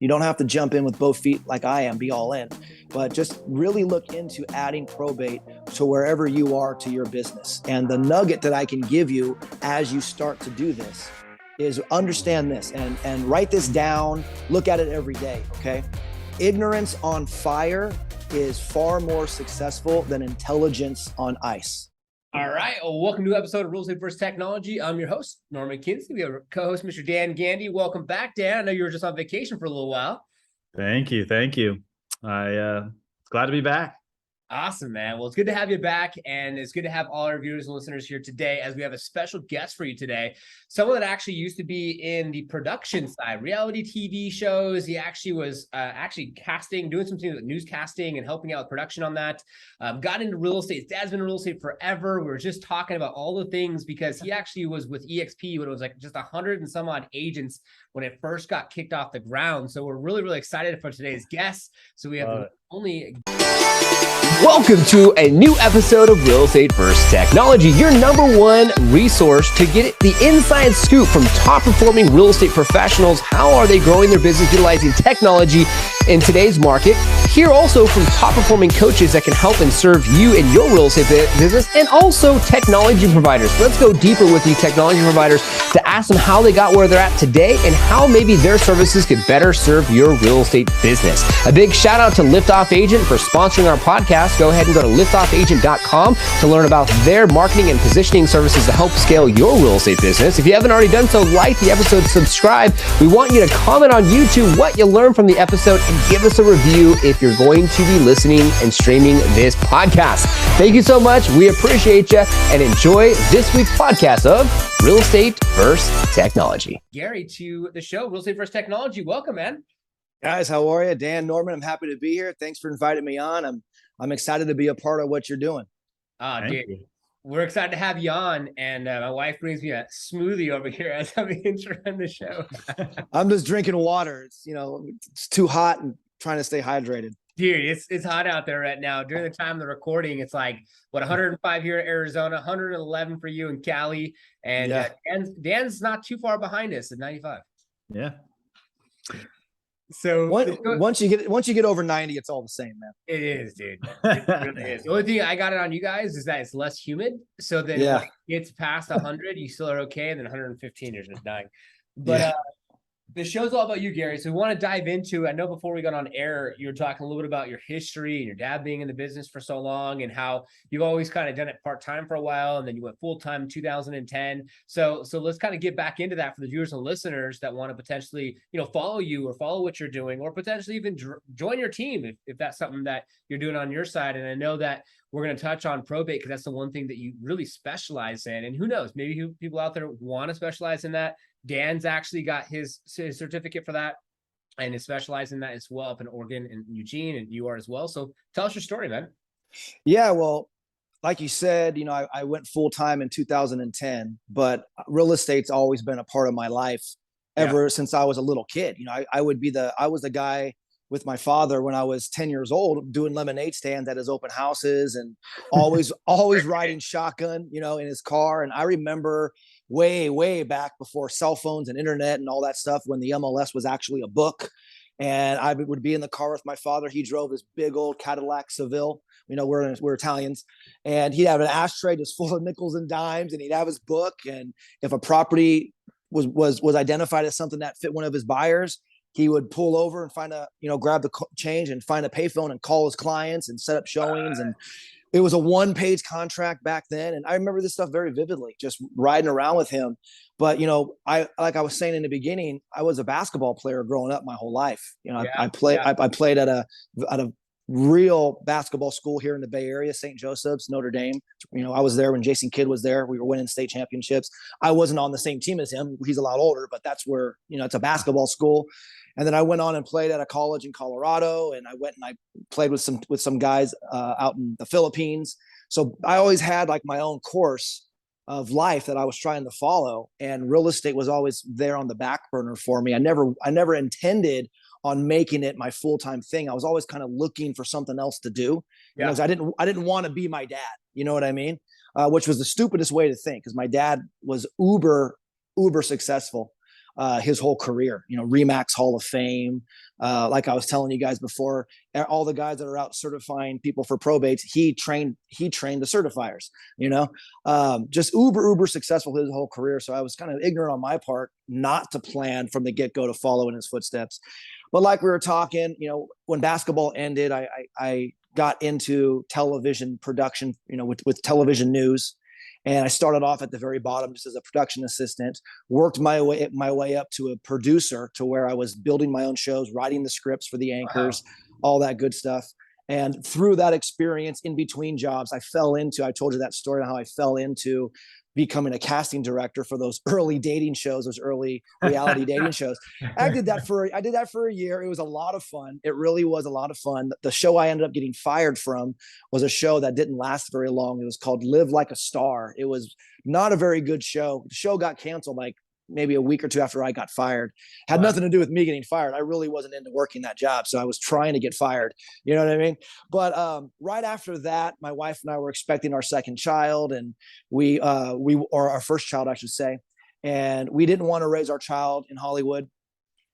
You don't have to jump in with both feet like I am, be all in, but just really look into adding probate to wherever you are to your business. And the nugget that I can give you as you start to do this is understand this and write this down, look at it every day, okay? Ignorance on fire is far more successful than intelligence on ice. All right. Well, welcome to an episode of Real Estate First Technology. I'm your host, Norman Kinsley. We have our co-host, Mr. Dan Gandy. Welcome back, Dan. I know you were just on vacation for a little while. Thank you. Glad to be back. Awesome, man. Well, it's good to have you back, and it's good to have all our viewers and listeners here today as we have a special guest for you today. Someone that actually used to be in the production side, reality TV shows. He actually was casting, doing some things with newscasting and helping out with production on that. Got into real estate. His dad's been in real estate forever. We were just talking about all the things because he actually was with EXP when it was like just 100 and some odd agents when it first got kicked off the ground. So we're really, really excited for today's guest. So we have Welcome to a new episode of Real Estate First Technology, your number one resource to get the inside scoop from top performing real estate professionals. How are they growing their business utilizing technology in today's market? Hear also from top performing coaches that can help and serve you in your real estate business, and also technology providers. Let's go deeper with these technology providers to ask them how they got where they're at today and how maybe their services could better serve your real estate business. A big shout out to Liftoff Agent for sponsoring our podcast. Go ahead and go to liftoffagent.com to learn about their marketing and positioning services to help scale your real estate business. If you haven't already done so, like the episode, subscribe. We want you to comment on YouTube what you learned from the episode and give us a review if you're going to be listening and streaming this podcast. Thank you so much. We appreciate you and enjoy this week's podcast of Real Estate First Technology. Gary, to the show, Real Estate First Technology. Welcome, man. Guys, how are you? Dan, Norman, I'm happy to be here. Thanks for inviting me on. I'm excited to be a part of what you're doing. Dude, we're excited to have you on. And my wife brings me a smoothie over here as I'm introing the show. I'm just drinking water. It's too hot and trying to stay hydrated. Dude, it's hot out there right now. During the time of the recording, it's like, 105 here in Arizona, 111 for you in Cali. And Dan's not too far behind us at 95. Yeah. So once you get over 90, it's all the same, man. It is, dude. It really is. The only thing I got it on you guys is that it's less humid. So then when it gets past 100, you still are okay. And then 115, you're just dying. But the show's all about you, Gary. So we want to dive into, I know before we got on air, you were talking a little bit about your history and your dad being in the business for so long and how you've always kind of done it part-time for a while. And then you went full-time in 2010. So let's kind of get back into that for the viewers and listeners that want to potentially, follow you or follow what you're doing, or potentially even join your team if that's something that you're doing on your side. And I know that we're going to touch on probate because that's the one thing that you really specialize in. And who knows, maybe people out there want to specialize in that. Dan's actually got his certificate for that and is specialized in that as well up in Oregon and Eugene, and you are as well. So tell us your story, man. Yeah, well, like you said, I went full-time in 2010, but real estate's always been a part of my life ever since I was a little kid. I was the guy with my father when I was 10 years old doing lemonade stands at his open houses and always riding shotgun, in his car. And I remember way back before cell phones and internet and all that stuff, when the MLS was actually a book. And I would be in the car with my father. He drove this big old Cadillac Seville. We're Italians, and he'd have an ashtray just full of nickels and dimes, and he'd have his book. And if a property was identified as something that fit one of his buyers, he would pull over and grab the change and find a payphone and call his clients and set up showings. And it was a one-page contract back then. And I remember this stuff very vividly, just riding around with him. But, like I was saying in the beginning, I was a basketball player growing up my whole life. I played at a real basketball school here in the Bay Area, St. Joseph's, Notre Dame. I was there when Jason Kidd was there. We were winning state championships. I wasn't on the same team as him. He's a lot older, but that's where, it's a basketball school. And then I went on and played at a college in Colorado, and I went and I played with some guys out in the Philippines. So I always had like my own course of life that I was trying to follow, and real estate was always there on the back burner for me. I never intended on making it my full-time thing. I was always kind of looking for something else to do because I didn't want to be my dad. You know what I mean? Which was the stupidest way to think, because my dad was uber successful. his whole career. Remax Hall of Fame. Like I was telling you guys before, all the guys that are out certifying people for probates, he trained the certifiers. Just uber successful his whole career. So I was kind of ignorant on my part not to plan from the get go to follow in his footsteps. But like we were talking, when basketball ended, I got into television production, with television news. And I started off at the very bottom just as a production assistant, worked my way up to a producer, to where I was building my own shows, writing the scripts for the anchors, all that good stuff. And through that experience in between jobs, I told you that story, how I fell into becoming a casting director for those early dating shows, those early reality dating shows. I did that for a year. It was a lot of fun. It really was a lot of fun. The show I ended up getting fired from was a show that didn't last very long. It was called Live Like a Star. It was not a very good show. The show got canceled like maybe a week or two after I got fired. Had nothing to do with me getting fired. I really wasn't into working that job, so I was trying to get fired. You know what I mean? But right after that, my wife and I were expecting our second child, and or our first child, I should say, and we didn't want to raise our child in Hollywood.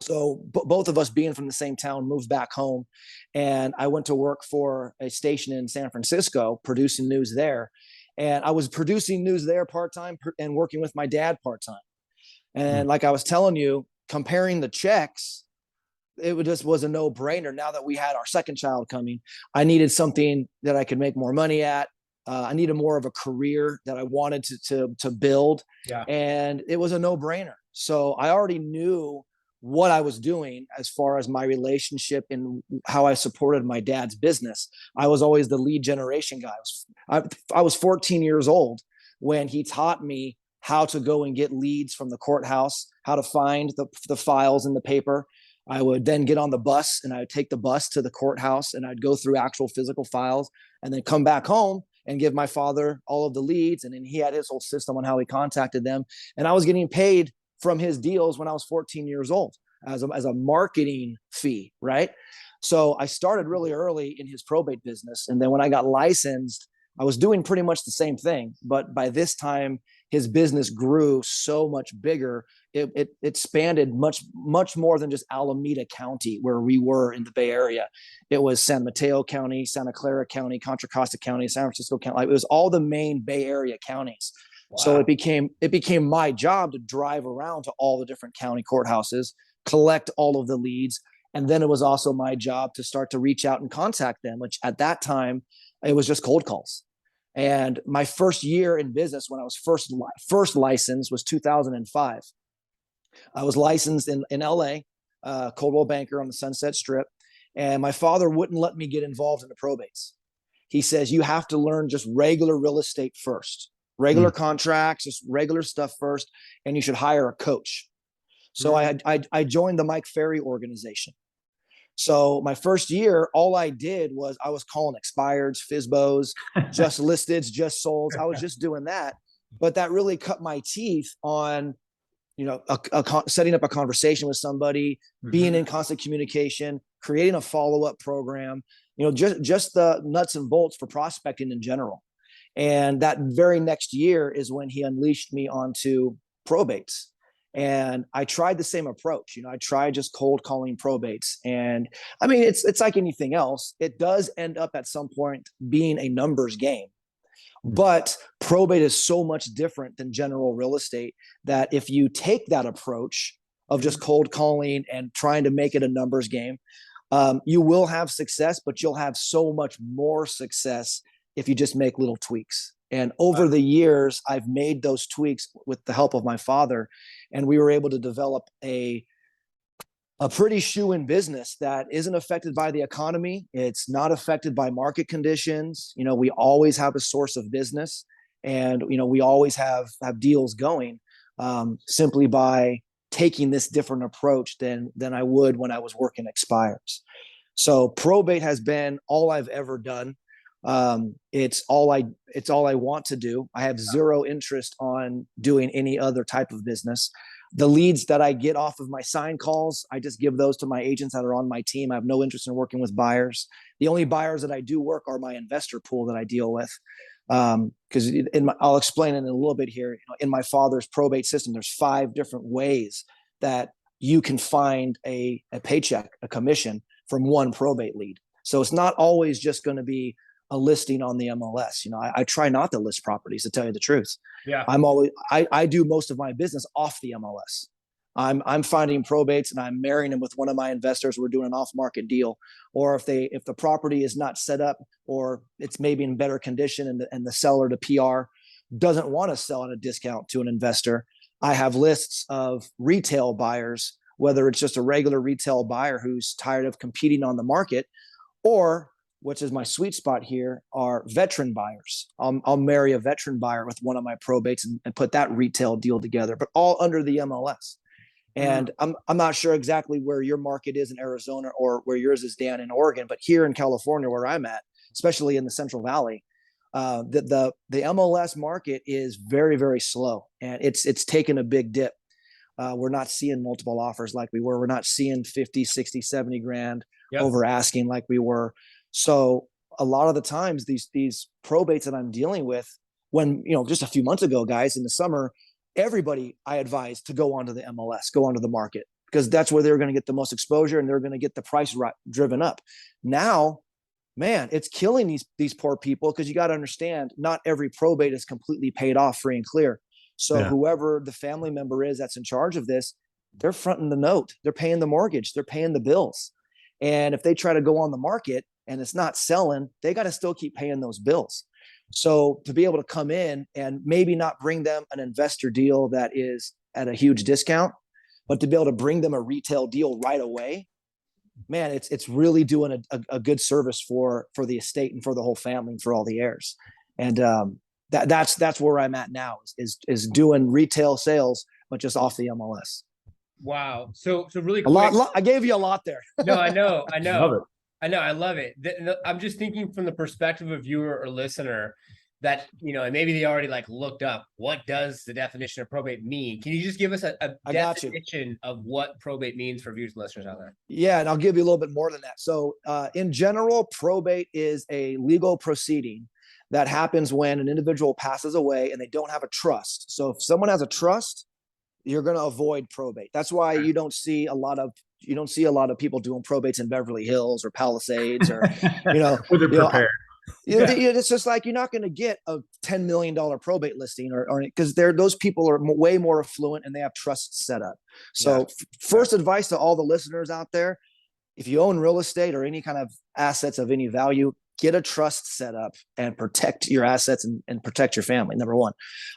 So both of us, being from the same town, moved back home, and I went to work for a station in San Francisco, producing news there. And I was producing news there part-time and working with my dad part-time. And like I was telling you, comparing the checks, it just was a no-brainer. Now that we had our second child coming, I needed something that I could make more money at. I needed more of a career that I wanted to build. Yeah. And it was a no-brainer. So I already knew what I was doing as far as my relationship and how I supported my dad's business. I was always the lead generation guy. I was 14 years old when he taught me how to go and get leads from the courthouse, how to find the files in the paper. I would then get on the bus, and I would take the bus to the courthouse, and I'd go through actual physical files, and then come back home and give my father all of the leads. And then he had his whole system on how he contacted them. And I was getting paid from his deals when I was 14 years old as a marketing fee, right? So I started really early in his probate business. And then when I got licensed, I was doing pretty much the same thing. But by this time, his business grew so much bigger. It expanded much more than just Alameda County, where we were in the Bay Area. It was San Mateo County, Santa Clara County, Contra Costa County, San Francisco County. It was all the main Bay Area counties. Wow. So it became my job to drive around to all the different county courthouses, collect all of the leads. And then it was also my job to start to reach out and contact them, which at that time, it was just cold calls. And my first year in business, when I was first licensed, was 2005. I was licensed in LA, Coldwell Banker on the Sunset Strip. And my father wouldn't let me get involved in the probates. He says, you have to learn just regular real estate first, regular contracts, just regular stuff first, and you should hire a coach. So I joined the Mike Ferry organization. So my first year, all I did was I was calling expireds, FSBOs, just listeds, just solds. I was just doing that. But that really cut my teeth on, setting up a conversation with somebody, being in constant communication, creating a follow-up program, just the nuts and bolts for prospecting in general. And that very next year is when he unleashed me onto probates. And I tried the same approach. I tried just cold calling probates. And I mean, it's like anything else. It does end up at some point being a numbers game. But probate is so much different than general real estate that if you take that approach of just cold calling and trying to make it a numbers game, you will have success, but you'll have so much more success if you just make little tweaks. And over the years, I've made those tweaks with the help of my father, and we were able to develop a pretty shoe-in business that isn't affected by the economy. It's not affected by market conditions. We always have a source of business, and we always have deals going, simply by taking this different approach than I would when I was working expires. So probate has been all I've ever done. It's all I want to do. I have zero interest on doing any other type of business. The leads that I get off of my sign calls, I just give those to my agents that are on my team. I have no interest in working with buyers. The only buyers that I do work are my investor pool that I deal with. Because I'll explain it in a little bit here. In my father's probate system, there's 5 different ways that you can find a paycheck, a commission from one probate lead. So it's not always just going to be a listing on the MLS. I try not to list properties, to tell you the truth. Yeah. I do most of my business off the MLS. I'm finding probates and I'm marrying them with one of my investors. We're doing an off-market deal, or if the property is not set up, or it's maybe in better condition, and the seller, the PR, doesn't want to sell at a discount to an investor. I have lists of retail buyers, whether it's just a regular retail buyer who's tired of competing on the market, or, which is my sweet spot here, are veteran buyers. I'll marry a veteran buyer with one of my probates and put that retail deal together, but all under the MLS. And I'm not sure exactly where your market is in Arizona or where yours is, Dan, in Oregon, but here in California, where I'm at, especially in the Central Valley, the MLS market is very, very slow, and it's taken a big dip. We're not seeing multiple offers like we were. We're not seeing 50, 60, 70 grand over asking like we were. So a lot of the times these probates that I'm dealing with, when, just a few months ago, guys, in the summer, everybody I advised to go onto the MLS, go onto the market, because that's where they're going to get the most exposure and they're going to get the price driven up. Now, man, it's killing these poor people, because you got to understand, not every probate is completely paid off free and clear. So whoever the family member is that's in charge of this, they're fronting the note, they're paying the mortgage, they're paying the bills. And if they try to go on the market and it's not selling, they got to still keep paying those bills. So to be able to come in and maybe not bring them an investor deal that is at a huge discount, but to be able to bring them a retail deal right away, man, it's really doing a good service for the estate and for the whole family and for all the heirs. And that's where I'm at now, is doing retail sales, but just off the MLS. Wow. So really quick, a lot. I gave you a lot there. No, I know. Love it. I love it. I'm just thinking from the perspective of viewer or listener that, and maybe they already looked up, what does the definition of probate mean? Can you just give us a definition of what probate means for viewers and listeners out there? Yeah, and I'll give you a little bit more than that. So in general, probate is a legal proceeding that happens when an individual passes away and they don't have a trust. So if someone has a trust, you're going to avoid probate. That's why you don't see a lot of people doing probates in Beverly Hills or Palisades, or prepared. It's just like, you're not going to get a $10 million probate listing, or because those people are way more affluent and they have trusts set up. So first advice to all the listeners out there: if you own real estate or any kind of assets of any value, get a trust set up and protect your assets and protect your family, number one.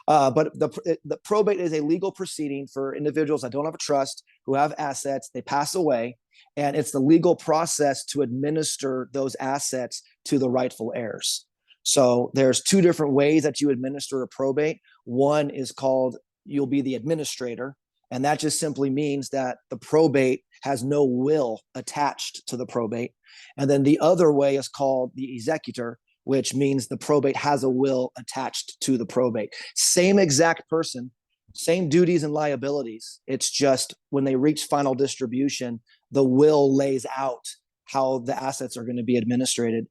But the probate is a legal proceeding for individuals that don't have a trust, who have assets, they pass away, and it's the legal process to administer those assets to the rightful heirs. So there's two different ways that you administer a probate. One is called, you'll be the administrator, and that just simply means that the probate has no will attached to the probate. And then the other way is called the executor, which means the probate has a will attached to the probate. Same exact person, same duties and liabilities. It's just when they reach final distribution, the will lays out how the assets are going to be administered.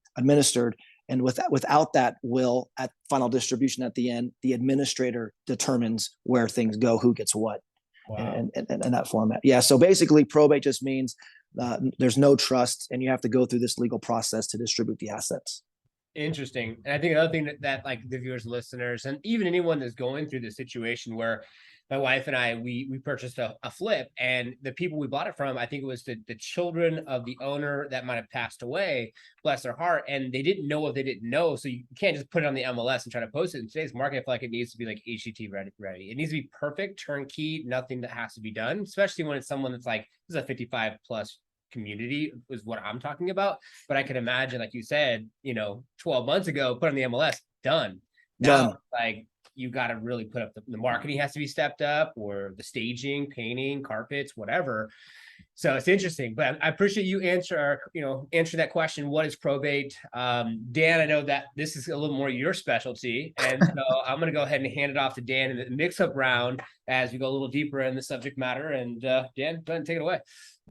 And without that will at final distribution at the end, the administrator determines where things go, who gets what. Wow. And that format. Yeah. So basically, probate just means there's no trust, and you have to go through this legal process to distribute the assets. Interesting. And I think another thing that the viewers, listeners, and even anyone that's going through the situation where my wife and I, we purchased a flip, and the people we bought it from, I think it was the children of the owner that might have passed away, bless their heart. And they didn't know what they didn't know. So you can't just put it on the MLS and try to post it. In today's market, I feel like it needs to be like HGT ready. It needs to be perfect, turnkey, nothing that has to be done, especially when it's someone that's this is a 55 plus community is what I'm talking about. But I can imagine, like you said, 12 months ago, put on the MLS, done. Now, you got to really put up the marketing has to be stepped up, or the staging, painting, carpets, whatever. So it's interesting, but I appreciate you answer that question. What is probate? Dan, I know that this is a little more your specialty. And so I'm going to go ahead and hand it off to Dan in the mix-up round as we go a little deeper in the subject matter. And Dan, go ahead and take it away.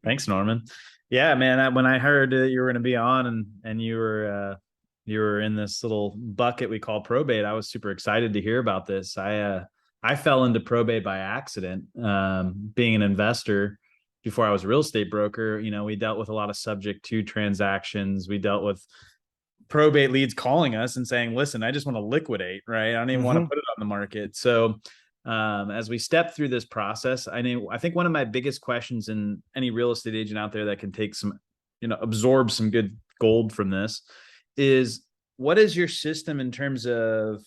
Thanks, Norman. Yeah, man. When I heard that you were going to be on and you were in this little bucket we call probate, I was super excited to hear about this. I I fell into probate by accident. Being an investor before I was a real estate broker, we dealt with a lot of subject to transactions. We dealt with probate leads calling us and saying, listen, I just want to liquidate, right? I don't even want to put it on the market. So as we step through this process, I think one of my biggest questions, and any real estate agent out there that can take some, absorb some good gold from this, is what is your system in terms of,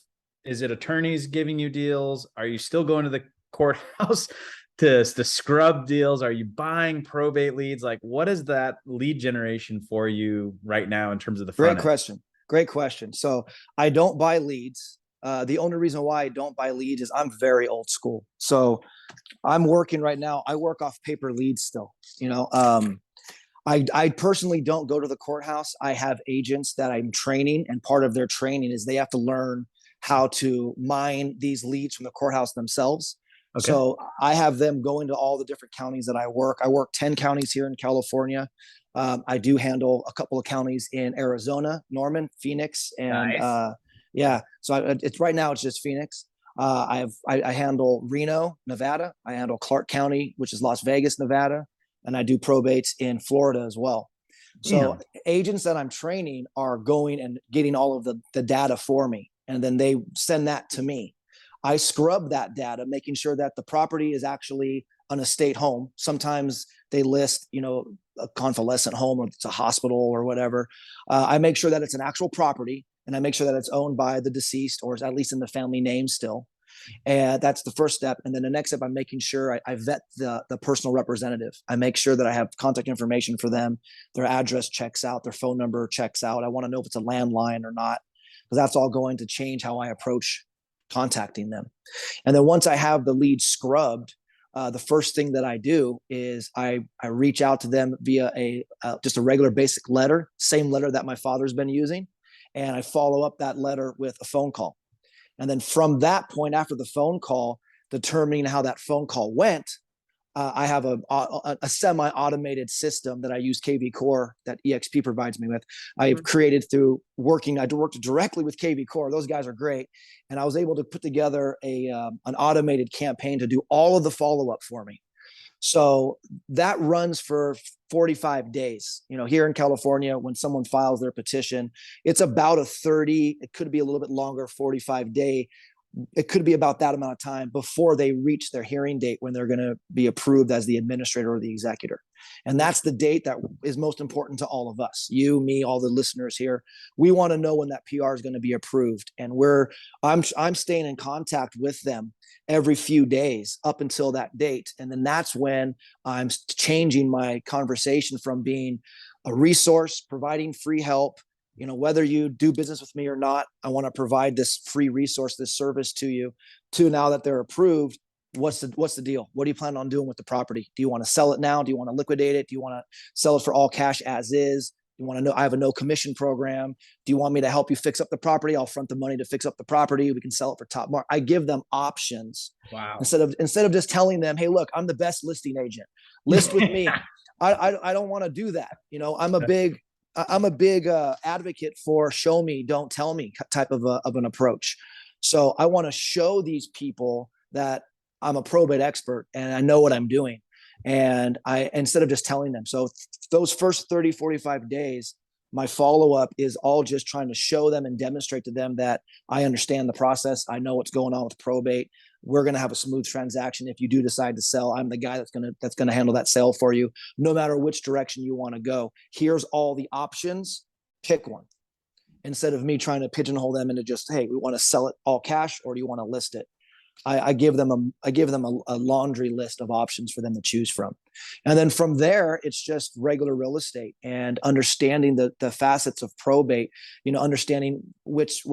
is it attorneys giving you deals? Are you still going to the courthouse to scrub deals? Are you buying probate leads? Like, what is that lead generation for you right now in terms of the front end? Great question. So I don't buy leads. The only reason why I don't buy leads is I'm very old school. So I'm working right now. I work off paper leads still. I personally don't go to the courthouse. I have agents that I'm training, and part of their training is they have to learn how to mine these leads from the courthouse themselves. Okay. So I have them going to all the different counties that I work. I work 10 counties here in California. I do handle a couple of counties in Arizona, Norman, Phoenix, and nice. So it's right now it's just Phoenix. I handle Reno, Nevada. I handle Clark County, which is Las Vegas, Nevada, and I do probates in Florida as well. So agents that I'm training are going and getting all of the data for me, and then they send that to me. I scrub that data, making sure that the property is actually an estate home. Sometimes they list, a convalescent home, or it's a hospital or whatever. I make sure that it's an actual property, and I make sure that it's owned by the deceased, or is at least in the family name still. And that's the first step. And then the next step, I'm making sure I vet the personal representative. I make sure that I have contact information for them. Their address checks out, their phone number checks out. I want to know if it's a landline or not, because that's all going to change how I approach contacting them. And then once I have the lead scrubbed, the first thing that I do is I reach out to them via just a regular basic letter, same letter that my father's been using. And I follow up that letter with a phone call. And then from that point, after the phone call, determining how that phone call went, I have a semi-automated system that I use, KV Core, that EXP provides me with. I've created through working. I worked directly with KV Core. Those guys are great. And I was able to put together an automated campaign to do all of the follow-up for me. So that runs for 45 days. Here in California, when someone files their petition, it's about a 30, it could be a little bit longer, 45-day. It could be about that amount of time before they reach their hearing date, when they're going to be approved as the administrator or the executor. And that's the date that is most important to all of us, you, me, all the listeners here. We want to know when that PR is going to be approved. And I'm staying in contact with them every few days up until that date. And then that's when I'm changing my conversation from being a resource, providing free help, whether you do business with me or not, I want to provide this free resource, this service to you, to now that they're approved. What's the deal? What do you plan on doing with the property? Do you want to sell it now? Do you want to liquidate it? Do you want to sell it for all cash as is? You want to know, I have a no commission program. Do you want me to help you fix up the property? I'll front the money to fix up the property. We can sell it for top mark. I give them options. Wow. Instead of just telling them, hey, look, I'm the best listing agent. List with me. I don't want to do that. I'm a big advocate for show me, don't tell me type of an approach. So I want to show these people that I'm a probate expert and I know what I'm doing. And instead of just telling them. So those first 30, 45 days, my follow-up is all just trying to show them and demonstrate to them that I understand the process. I know what's going on with probate. We're going to have a smooth transaction. If you do decide to sell, I'm the guy that's going to handle that sale for you, no matter which direction you want to go. Here's all the options. Pick one. Instead of me trying to pigeonhole them into just, hey, we want to sell it all cash, or do you want to list it? I give them a laundry list of options for them to choose from. And then from there, it's just regular real estate and understanding the facets of probate, understanding which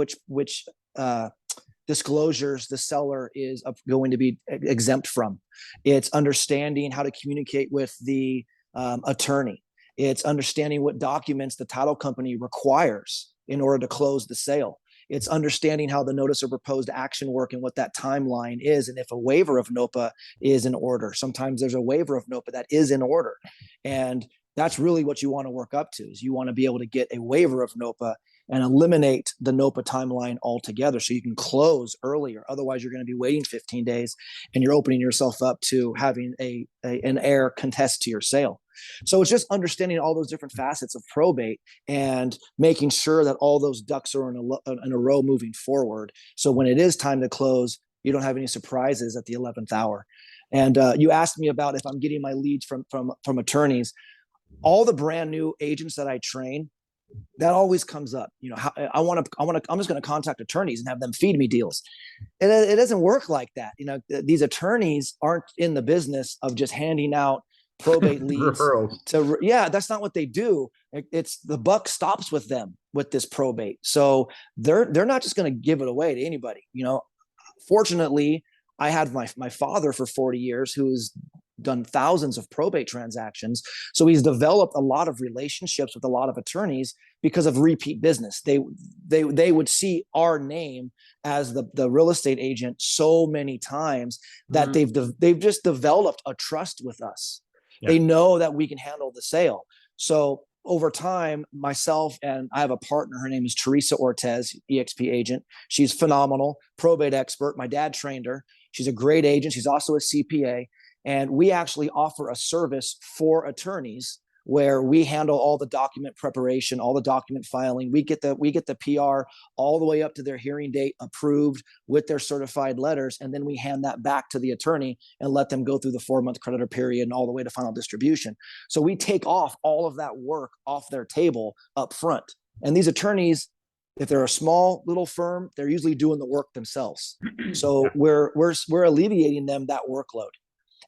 disclosures the seller is going to be exempt from. It's understanding how to communicate with the attorney. It's understanding what documents the title company requires in order to close the sale. It's understanding how the notice of proposed action work and what that timeline is. And if a waiver of NOPA is in order, sometimes there's a waiver of NOPA that is in order. And that's really what you want to work up to, is you want to be able to get a waiver of NOPA and eliminate the NOPA timeline altogether so you can close earlier. Otherwise, you're going to be waiting 15 days and you're opening yourself up to having an heir contest to your sale. So it's just understanding all those different facets of probate and making sure that all those ducks are in a row moving forward. So when it is time to close, you don't have any surprises at the 11th hour. And you asked me about if I'm getting my leads from attorneys. All the brand new agents that I train, that always comes up. You know, I'm just going to contact attorneys and have them feed me deals. And it doesn't work like that. You know, these attorneys aren't in the business of just handing out probate leads that's not what they do. It's the buck stops with them with this probate. So they're not just going to give it away to anybody. You know, fortunately, I had my father for 40 years who's done thousands of probate transactions. So he's developed a lot of relationships with a lot of attorneys because of repeat business. They would see our name as the real estate agent so many times that they've just developed a trust with us. Yeah. They know that we can handle the sale. So over time, myself and I have a partner, her name is Teresa Ortez, EXP agent. She's phenomenal, probate expert. My dad trained her. She's a great agent. She's also a CPA. And we actually offer a service for attorneys where we handle all the document preparation, all the document filing. We get the PR all the way up to their hearing date approved with their certified letters. And then we hand that back to the attorney and let them go through the 4-month creditor period and all the way to final distribution. So we take off all of that work off their table up front. And these attorneys, if they're a small little firm, they're usually doing the work themselves. So we're alleviating them that workload.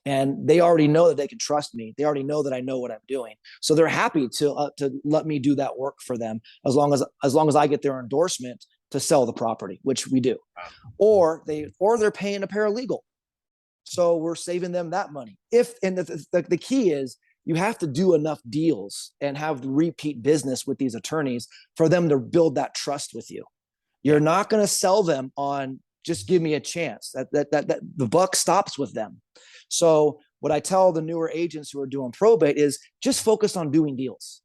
And they already know that they can trust me. They already know that I know what I'm doing. So they're happy to let me do that work for them as long as I get their endorsement to sell the property, which we do. Or they're paying a paralegal. So we're saving them that money. The key is you have to do enough deals and have repeat business with these attorneys for them to build that trust with you. You're not going to sell them on just give me a chance. That the buck stops with them. So what I tell the newer agents who are doing probate is just focus on doing deals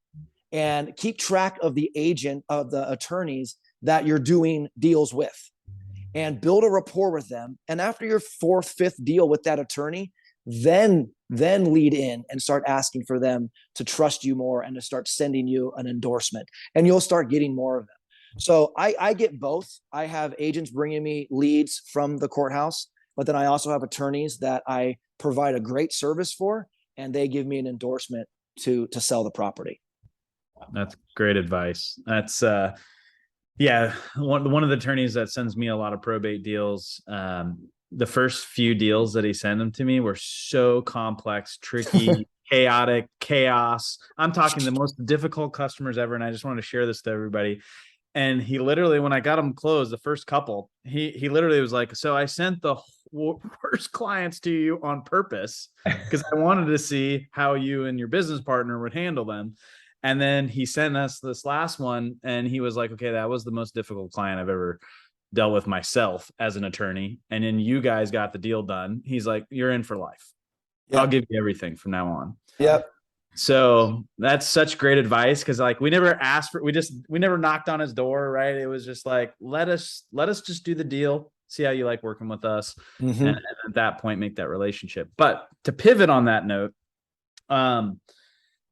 and keep track of the attorneys that you're doing deals with and build a rapport with them. And after your 4th, 5th deal with that attorney, then lead in and start asking for them to trust you more and to start sending you an endorsement, and you'll start getting more of them. So I get both. I have agents bringing me leads from the courthouse, but then I also have attorneys that I provide a great service for, and they give me an endorsement to sell the property. That's great advice. That's one of the attorneys that sends me a lot of probate deals. The first few deals that he sent them to me were so complex, tricky, chaotic, chaos. I'm talking the most difficult customers ever, and I just wanted to share this to everybody. And he literally, when I got him closed, the first couple, he literally was like, so I sent the worst clients to you on purpose because I wanted to see how you and your business partner would handle them. And then he sent us this last one, and he was like, okay, that was the most difficult client I've ever dealt with myself as an attorney. And then you guys got the deal done. He's like, you're in for life. Yep. I'll give you everything from now on. Yep. So that's such great advice. Cause like we never asked for, we never knocked on his door. Right. It was just like, let us just do the deal, see how you like working with us. And at that point, make that relationship. But to pivot on that note,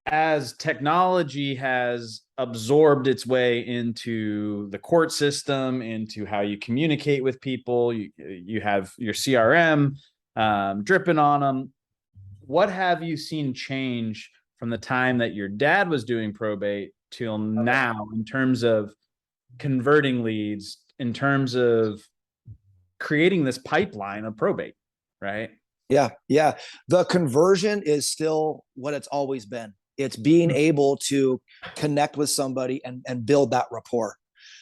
as technology has absorbed its way into the court system, into how you communicate with people, you have your CRM dripping on them. What have you seen change from the time that your dad was doing probate till now in terms of converting leads, in terms of creating this pipeline of probate, right? Yeah. The conversion is still what it's always been. It's being able to connect with somebody and build that rapport.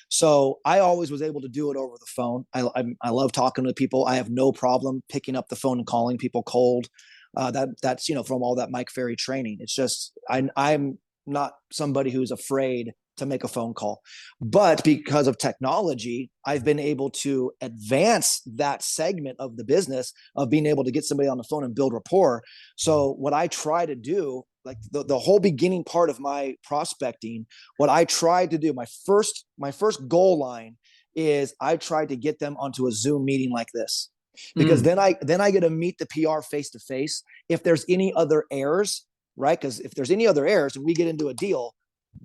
So I always was able to do it over the phone. I love talking to people. I have no problem picking up the phone and calling people cold. That's from all that Mike Ferry training. It's just I'm not somebody who's afraid to make a phone call, but because of technology, I've been able to advance that segment of the business of being able to get somebody on the phone and build rapport. So what I try to do like the whole beginning part of my prospecting, what I tried to do, my first goal line is I tried to get them onto a Zoom meeting like this, because then I get to meet the PR face to face. If there's any other errors, right? Because if there's any other errors and we get into a deal,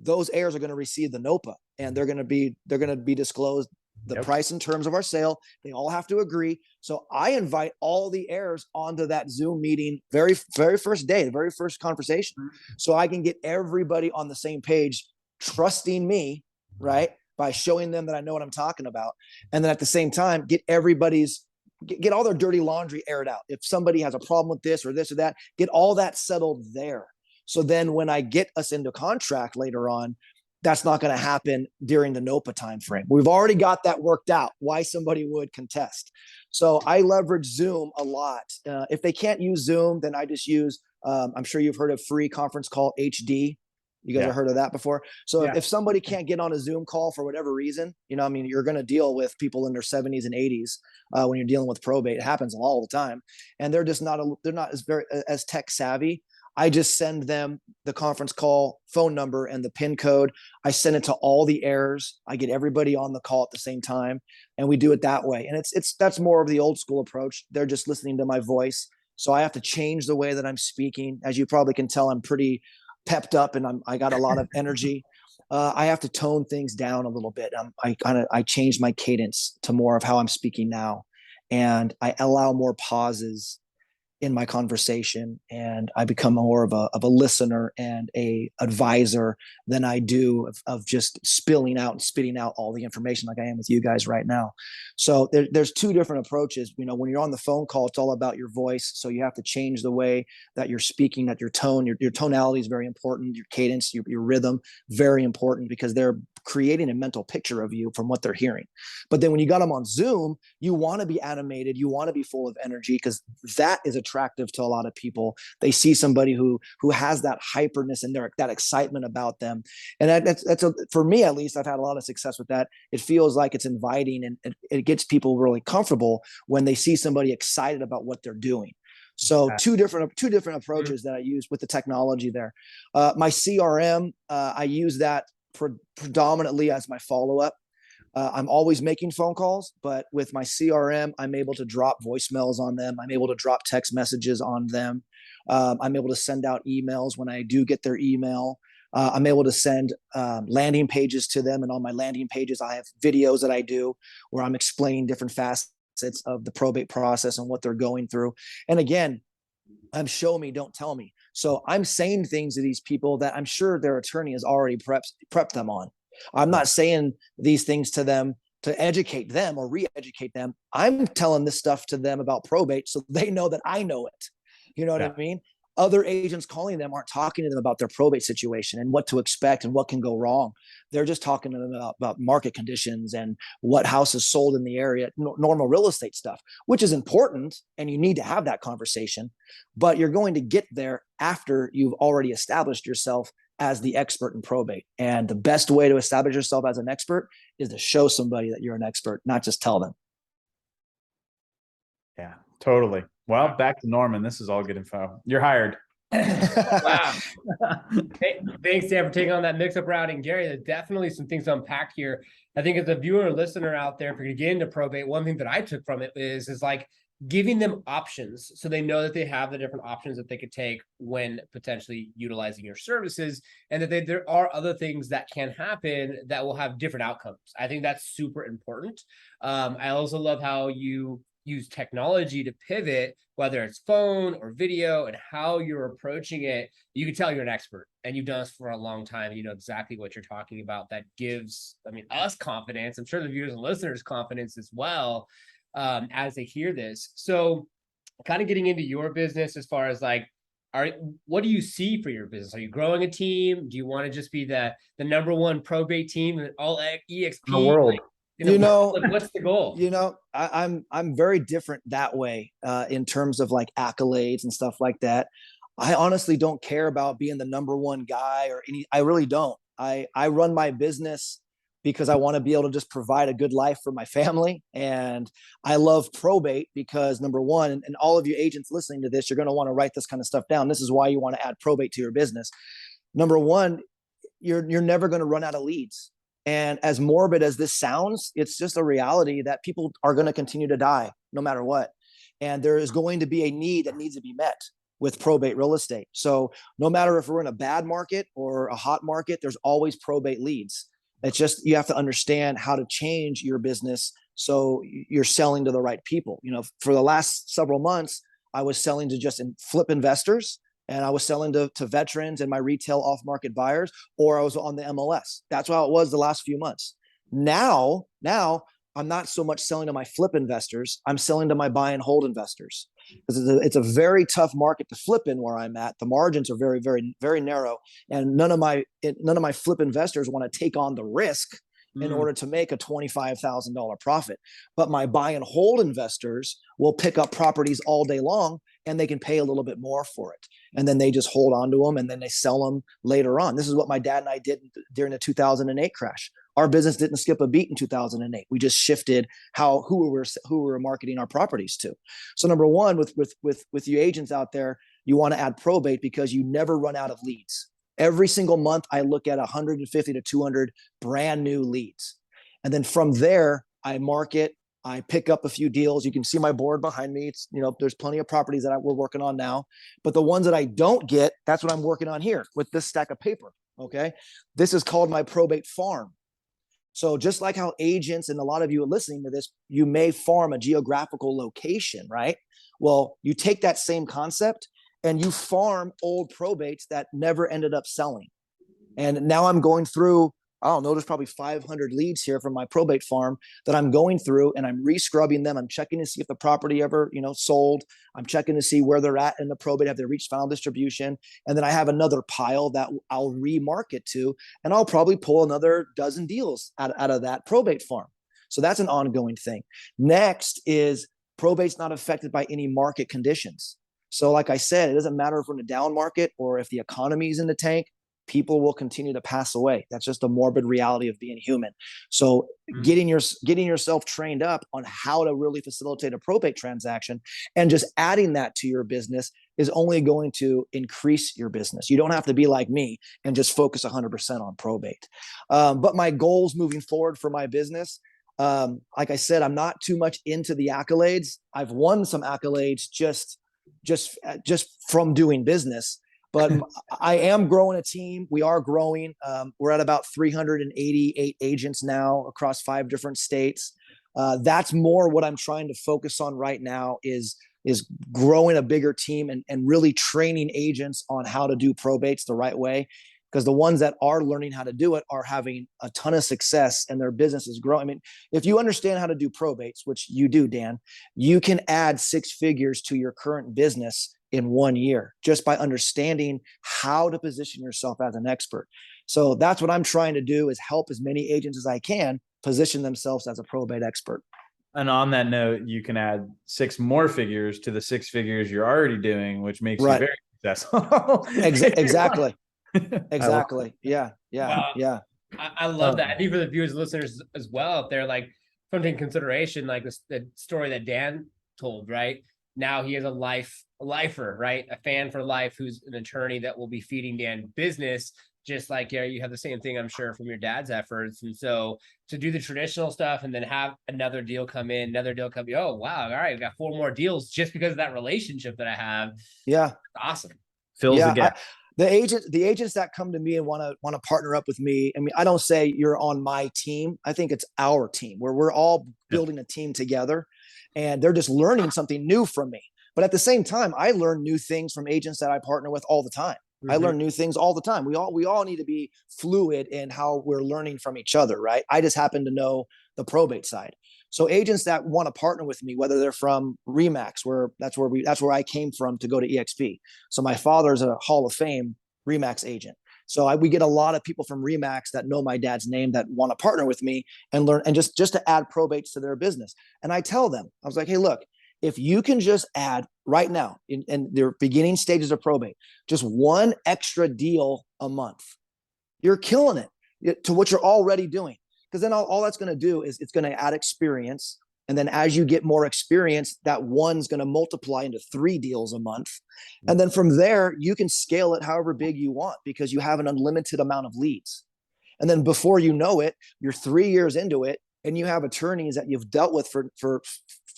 those errors are going to receive the NOPA, and they're going to be disclosed, the price and terms of our sale. They all have to agree. So I invite all the heirs onto that Zoom meeting, very first day, the very first conversation, so I can get everybody on the same page, trusting me, right, by showing them that I know what I'm talking about. And then at the same time, get all their dirty laundry aired out. If somebody has a problem with this or that, get all that settled there. So then when I get us into contract later on, that's not going to happen during the NOPA timeframe. We've already got that worked out, why somebody would contest. So I leverage Zoom a lot. If they can't use Zoom, then I just use, I'm sure you've heard of free conference call HD. You guys have heard of that before? So if somebody can't get on a Zoom call for whatever reason, I mean, you're going to deal with people in their 70s and 80s when you're dealing with probate. It happens all the time. And they're not as tech savvy. I just send them the conference call phone number and the PIN code. I send it to all the heirs. I get everybody on the call at the same time, and we do it that way. And that's more of the old school approach. They're just listening to my voice. So I have to change the way that I'm speaking. As you probably can tell, I'm pretty pepped up and I got a lot of energy. I have to tone things down a little bit. I changed my cadence to more of how I'm speaking now, and I allow more pauses in my conversation, and I become more of a listener and a advisor than I do of just spilling out and spitting out all the information like I am with you guys right now. So there's two different approaches. When you're on the phone call, it's all about your voice. So you have to change the way that you're speaking, that your tone, your tonality is very important. Your cadence, your rhythm, very important, because they're creating a mental picture of you from what they're hearing. But then when you got them on Zoom, you want to be animated, you want to be full of energy, because that is attractive to a lot of people. They see somebody who has that hyperness and that excitement about them. And for me, at least, I've had a lot of success with that. It feels like it's inviting, and it gets people really comfortable when they see somebody excited about what they're doing. So two different approaches that I use with the technology there. My CRM, I use that predominantly as my follow-up. I'm always making phone calls, but with my CRM, I'm able to drop voicemails on them. I'm able to drop text messages on them. I'm able to send out emails when I do get their email. I'm able to send landing pages to them. And on my landing pages, I have videos that I do where I'm explaining different facets of the probate process and what they're going through. And again, I'm show me, don't tell me. So I'm saying things to these people that I'm sure their attorney has already prepped them on. I'm not saying these things to them to educate them or re-educate them. I'm telling this stuff to them about probate so they know that I know it. You know what I mean? Other agents calling them aren't talking to them about their probate situation and what to expect and what can go wrong. They're just talking to them about market conditions and what houses sold in the area, normal real estate stuff, which is important. And you need to have that conversation, but you're going to get there after you've already established yourself as the expert in probate. And the best way to establish yourself as an expert is to show somebody that you're an expert, not just tell them. Yeah, totally. Well, back to Norman. This is all good info. You're hired. Wow. Hey, thanks, Dan, for taking on that mix-up routing. Gary, there's definitely some things to unpack here. I think as a viewer or listener out there, if you're getting into probate, one thing that I took from it is like giving them options so they know that they have the different options that they could take when potentially utilizing your services, and that there are other things that can happen that will have different outcomes. I think that's super important. I also love how you use technology to pivot, whether it's phone or video, and how you're approaching it. You can tell you're an expert and you've done this for a long time. You know exactly what you're talking about. That gives, us confidence. I'm sure the viewers and listeners confidence as well, as they hear this. So kind of getting into your business as far as like, what do you see for your business? Are you growing a team? Do you want to just be the number one probate team and all EXP in the world? Like, what's the goal? I'm very different that way in terms of like accolades and stuff like that. I honestly don't care about being the number one guy or I really don't. I run my business because I want to be able to just provide a good life for my family. And I love probate because, number one, and all of you agents listening to this, you're going to want to write this kind of stuff down. This is why you want to add probate to your business. Number one, you're never going to run out of leads. And as morbid as this sounds, it's just a reality that people are going to continue to die no matter what. And there is going to be a need that needs to be met with probate real estate. So no matter if we're in a bad market or a hot market, there's always probate leads. It's just, you have to understand how to change your business so you're selling to the right people. You know, for the last several months, I was selling to just flip investors, and I was selling to veterans and my retail off-market buyers, or I was on the MLS. That's how it was the last few months. Now I'm not so much selling to my flip investors. I'm selling to my buy and hold investors. It's a very tough market to flip in where I'm at. The margins are very, very, very narrow, and none of my flip investors want to take on the risk in order to make a $25,000 profit. But my buy and hold investors will pick up properties all day long, and they can pay a little bit more for it. And then they just hold on to them, and then they sell them later on. This is what my dad and I did during the 2008 crash. Our business didn't skip a beat in 2008. We just shifted who we were marketing our properties to. So number one, with you agents out there, you want to add probate because you never run out of leads. Every single month, I look at 150 to 200 brand new leads. And then from there, I market, I pick up a few deals. You can see my board behind me. It's, you know, there's plenty of properties that we're working on now, but the ones that I don't get, that's what I'm working on here with this stack of paper. Okay. This is called my probate farm. So just like how agents, and a lot of you are listening to this, you may farm a geographical location, right? Well, you take that same concept and you farm old probates that never ended up selling. And now I'm going through, I don't know, there's probably 500 leads here from my probate farm that I'm going through, and I'm re-scrubbing them. I'm checking to see if the property ever, sold. I'm checking to see where they're at in the probate. Have they reached final distribution? And then I have another pile that I'll remarket to, and I'll probably pull another dozen deals out of that probate farm. So that's an ongoing thing. Next is probate's not affected by any market conditions. So like I said, it doesn't matter if we're in a down market or if the economy is in the tank, people will continue to pass away. That's just a morbid reality of being human. So getting yourself trained up on how to really facilitate a probate transaction and just adding that to your business is only going to increase your business. You don't have to be like me and just focus 100% on probate. But my goals moving forward for my business, like I said, I'm not too much into the accolades. I've won some accolades just from doing business. But I am growing a team. We are growing. We're at about 388 agents now across 5 different states. That's more what I'm trying to focus on right now is growing a bigger team and really training agents on how to do probates the right way. Because the ones that are learning how to do it are having a ton of success and their business is growing. I mean, if you understand how to do probates, which you do, Dan, you can add 6 figures to your current business in 1 year just by understanding how to position yourself as an expert. So that's what I'm trying to do, is help as many agents as I can position themselves as a probate expert. And on that note, you can add 6 more figures to the 6 figures you're already doing, which makes you very successful. Exactly. Exactly. Yeah. Wow. Yeah. I love that. I think for the viewers and listeners as well, if they're like something in consideration, like the story that Dan told, right? Now he has a lifer, right? A fan for life who's an attorney that will be feeding Dan business, just like you have the same thing, I'm sure, from your dad's efforts. And so to do the traditional stuff and then have another deal come in, oh, wow. All right. We got 4 more deals just because of that relationship that I have. Yeah. Awesome. Fills the gap. The agents that come to me and want to partner up with me, I mean, I don't say you're on my team. I think it's our team where we're all building a team together, and they're just learning something new from me. But at the same time, I learn new things from agents that I partner with all the time. Mm-hmm. I learn new things all the time. We all need to be fluid in how we're learning from each other, right? I just happen to know the probate side. So agents that want to partner with me, whether they're from Remax, that's where I came from to go to EXP. So my father's a Hall of Fame Remax agent. So we get a lot of people from Remax that know my dad's name that want to partner with me and learn, and just to add probates to their business. And I tell them, I was like, hey, look, if you can just add right now in their beginning stages of probate, just 1 extra deal a month, you're killing it to what you're already doing. because then all that's going to do is it's going to add experience. And then as you get more experience, that one's going to multiply into 3 deals a month. And then from there, you can scale it however big you want because you have an unlimited amount of leads. And then before you know it, you're 3 years into it and you have attorneys that you've dealt with for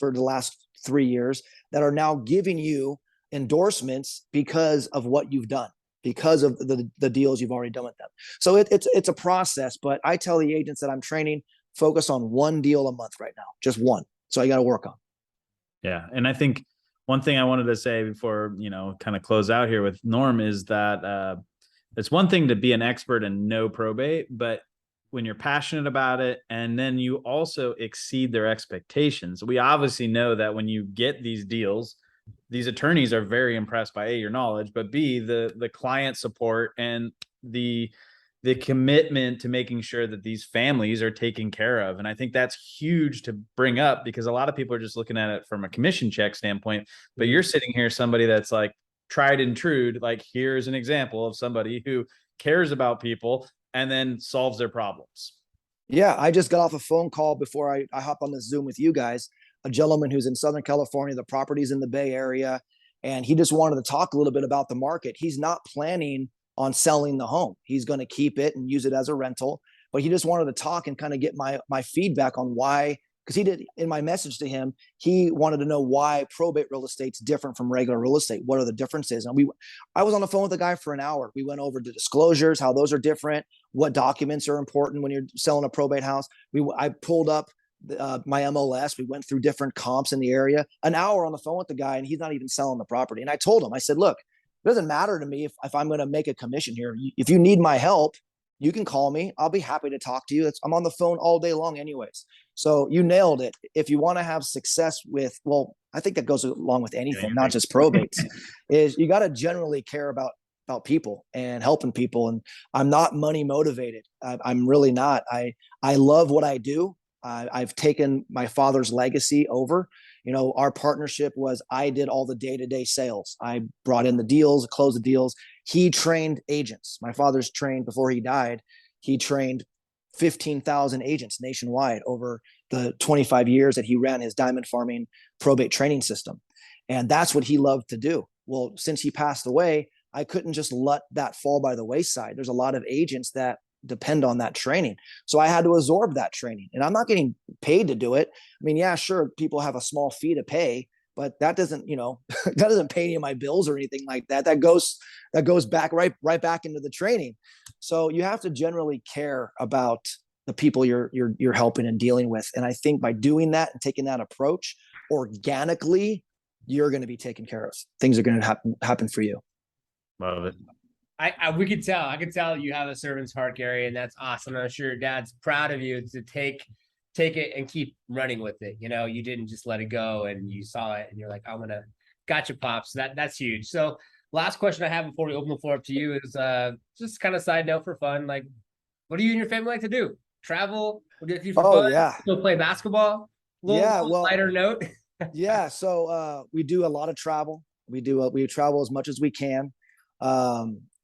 the last 3 years that are now giving you endorsements because of what you've done, because of the deals you've already done with them. So it's a process, but I tell the agents that I'm training, focus on 1 deal a month right now, just 1. So you got to work on. Yeah. And I think one thing I wanted to say before, kind of close out here with Norm is that it's one thing to be an expert and know probate, but when you're passionate about it and then you also exceed their expectations, we obviously know that when you get these deals, these attorneys are very impressed by A, your knowledge, but B, the client support and the commitment to making sure that these families are taken care of. And I think that's huge to bring up because a lot of people are just looking at it from a commission check standpoint, but you're sitting here, somebody that's like tried and true, like here's an example of somebody who cares about people and then solves their problems. Yeah. I just got off a phone call before I hop on this Zoom with you guys, a gentleman who's in Southern California, the property's in the Bay Area, and he just wanted to talk a little bit about the market. He's not planning on selling the home. He's going to keep it and use it as a rental, but he just wanted to talk and kind of get my feedback on why, because he did, in my message to him, he wanted to know why probate real estate's different from regular real estate. What are the differences? And I was on the phone with the guy for an hour. We went over the disclosures, how those are different, what documents are important when you're selling a probate house. I pulled up my MLS. We went through different comps in the area, an hour on the phone with the guy, and he's not even selling the property. And I told him, I said, look, it doesn't matter to me if I'm going to make a commission here. If you need my help, you can call me. I'll be happy to talk to you. I'm on the phone all day long anyways. So you nailed it. If you want to have success with, well, I think that goes along with anything, not just probates, is you got to generally care about people and helping people. And I'm not money motivated. I'm really not. I love what I do. I've taken my father's legacy over. Our partnership was I did all the day-to-day sales. I brought in the deals, closed the deals. He trained agents. My father's trained before he died. He trained 15,000 agents nationwide over the 25 years that he ran his diamond farming probate training system. And that's what he loved to do. Well, since he passed away, I couldn't just let that fall by the wayside. There's a lot of agents that depend on that training. So I had to absorb that training, and I'm not getting paid to do it. I mean, yeah, sure, people have a small fee to pay, but that doesn't, that doesn't pay any of my bills or anything like that. That goes back right back into the training. So you have to generally care about the people you're helping and dealing with. And I think by doing that and taking that approach organically, you're going to be taken care of. Things are going to happen for you. Love it. I could tell you have a servant's heart, Gary, and that's awesome. I'm sure your dad's proud of you to take it and keep running with it. You didn't just let it go and you saw it and you're like, gotcha, Pops. That's huge. So last question I have before we open the floor up to you is just kind of side note for fun. Like, what do you and your family like to do? Travel? What do you do for fun? Yeah. Still play basketball? Lighter note. Yeah. So we do a lot of travel. We travel as much as we can.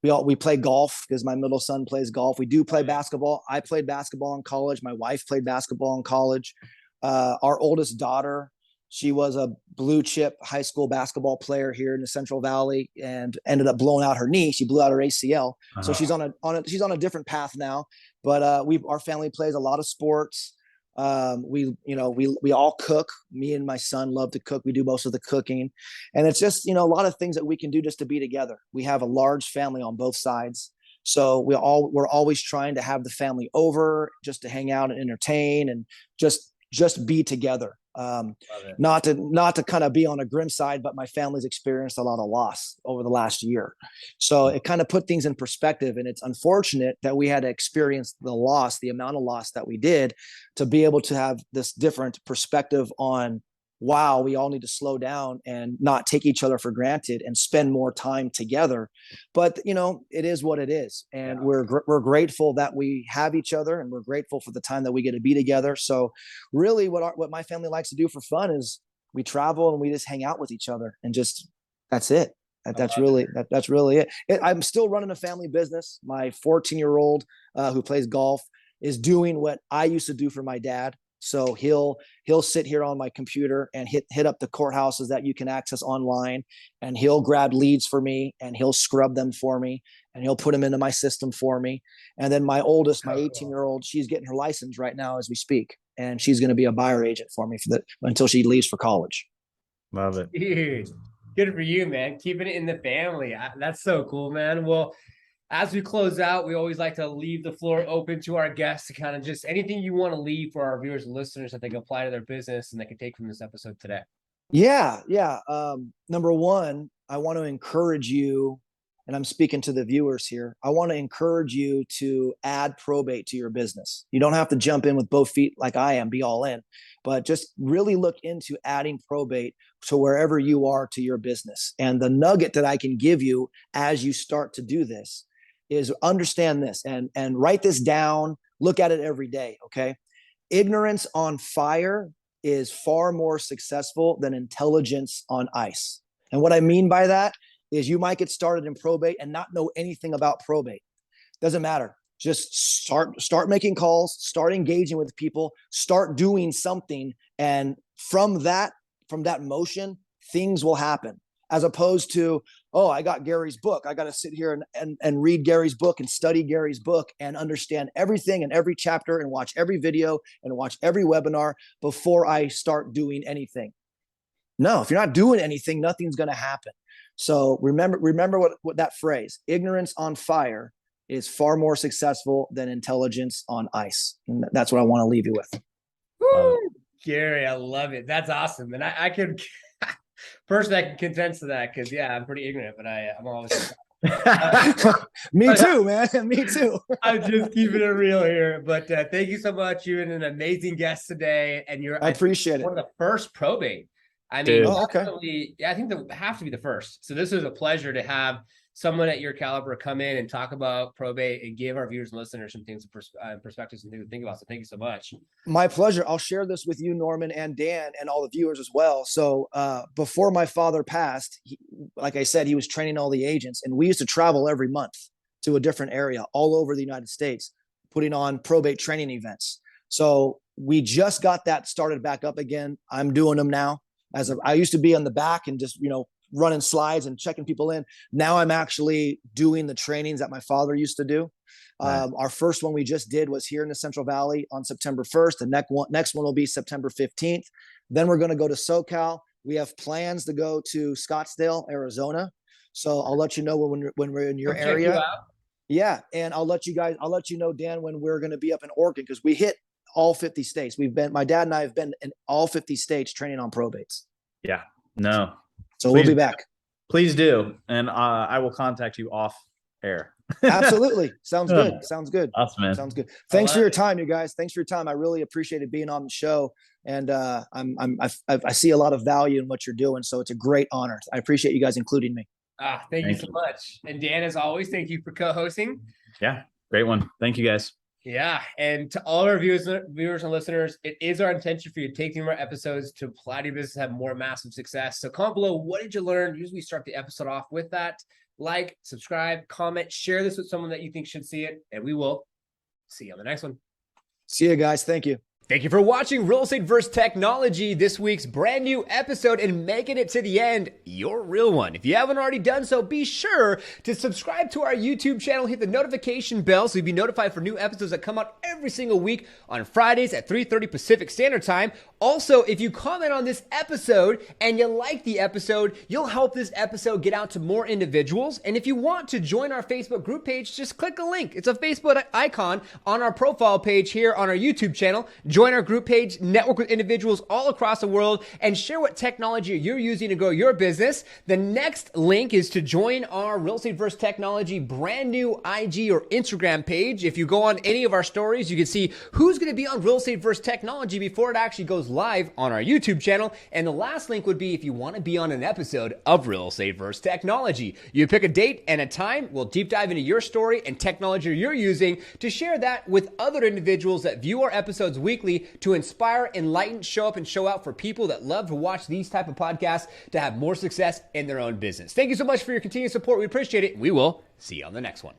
We play golf because my middle son plays golf. We do play basketball. I played basketball in college. My wife played basketball in college. Our oldest daughter, she was a blue chip high school basketball player here in the Central Valley and ended up blowing out her knee. She blew out her ACL. So she's on a different path now, but our family plays a lot of sports. We all cook. Me and my son love to cook. We do most of the cooking, and it's just, a lot of things that we can do just to be together. We have a large family on both sides. So we're always trying to have the family over just to hang out and entertain and just be together. Not to kind of be on a grim side, but my family's experienced a lot of loss over the last year. So it kind of put things in perspective, and it's unfortunate that we had to experience the amount of loss that we did to be able to have this different perspective on, wow, we all need to slow down and not take each other for granted and spend more time together. But, it is what it is. And we're grateful that we have each other, and we're grateful for the time that we get to be together. So really what my family likes to do for fun is we travel and we just hang out with each other, and just, that's it. That's really it. I'm still running a family business. My 14-year-old who plays golf, is doing what I used to do for my dad. So he'll sit here on my computer and hit up the courthouses that you can access online, and he'll grab leads for me and he'll scrub them for me and he'll put them into my system for me. And then my oldest, my 18-year-old, she's getting her license right now as we speak, and she's going to be a buyer agent for me until she leaves for college. Love it. Dude, good for you, man. Keeping it in the family. That's so cool, man. Well, as we close out, we always like to leave the floor open to our guests to kind of just anything you want to leave for our viewers and listeners that they can apply to their business and they can take from this episode today. Yeah. Number one, I want to encourage you, and I'm speaking to the viewers here. I want to encourage you to add probate to your business. You don't have to jump in with both feet like I am, be all in, but just really look into adding probate to wherever you are to your business. And the nugget that I can give you as you start to do this is understand this and write this down, look at it every day. Okay. Ignorance on fire is far more successful than intelligence on ice. And what I mean by that is you might get started in probate and not know anything about probate. Doesn't matter. Just start making calls, start engaging with people, start doing something. And from that motion, things will happen. As opposed to, oh, I got Gary's book. I got to sit here and read Gary's book and study Gary's book and understand everything and every chapter and watch every video and watch every webinar before I start doing anything. No, if you're not doing anything, nothing's going to happen. So remember what that phrase, ignorance on fire, is far more successful than intelligence on ice. And that's what I want to leave you with. Woo! Gary, I love it. That's awesome. And I could personally, I can contest to that because, yeah, I'm pretty ignorant, but I'm always. Me too, man. Me too. I'm just keeping it real here. But thank you so much. You're an amazing guest today. And I appreciate it. One of the first probate. I mean, okay. Yeah, I think they have to be the first. So this is a pleasure to have someone at your caliber come in and talk about probate and give our viewers and listeners some things, perspectives and things to think about. So thank you so much. My pleasure. I'll share this with you, Norman and Dan, and all the viewers as well. So before my father passed, like I said, he was training all the agents, and we used to travel every month to a different area all over the United States, putting on probate training events. So we just got that started back up again. I'm doing them now. I used to be on the back and just, running slides and checking people in. Now I'm actually doing the trainings that my father used to do. Right. Our first one we just did was here in the Central Valley on September 1st. The next one will be September 15th. Then we're going to go to SoCal. We have plans to go to Scottsdale, Arizona. So I'll let you know when we're in your area. Yeah. And I'll let you know, Dan, when we're going to be up in Oregon, because we hit all 50 states. My dad and I have been in all 50 states training on probates. Yeah. No. So we'll be back. Please do. And I will contact you off air. Absolutely. Sounds good. Sounds good. Awesome, man. Sounds good. Thanks for your time, you guys. Thanks for your time. I really appreciated being on the show. And I see a lot of value in what you're doing. So it's a great honor. I appreciate you guys including me. Thank you so much. And Dan, as always, thank you for co-hosting. Yeah. Great one. Thank you, guys. Yeah. And to all our viewers and listeners, it is our intention for you to take more episodes to apply to your business, have more massive success. So comment below, what did you learn? Usually we start the episode off with that. Like, subscribe, comment, share this with someone that you think should see it. And we will see you on the next one. See you guys. Thank you. Thank you for watching Real Estate vs. Technology, this week's brand new episode, and making it to the end, your real one. If you haven't already done so, be sure to subscribe to our YouTube channel, hit the notification bell so you'll be notified for new episodes that come out every single week on Fridays at 3:30 Pacific Standard Time. Also, if you comment on this episode and you like the episode, you'll help this episode get out to more individuals. And if you want to join our Facebook group page, just click a link. It's a Facebook icon on our profile page here on our YouTube channel. Join our group page, network with individuals all across the world, and share what technology you're using to grow your business. The next link is to join our Real Estate vs. Technology brand new IG or Instagram page. If you go on any of our stories, you can see who's going to be on Real Estate vs. Technology before it actually goes live on our YouTube channel. And the last link would be if you want to be on an episode of Real Estate vs. Technology. You pick a date and a time. We'll deep dive into your story and technology you're using to share that with other individuals that view our episodes weekly to inspire, enlighten, show up, and show out for people that love to watch these type of podcasts to have more success in their own business. Thank you so much for your continued support. We appreciate it. We will see you on the next one.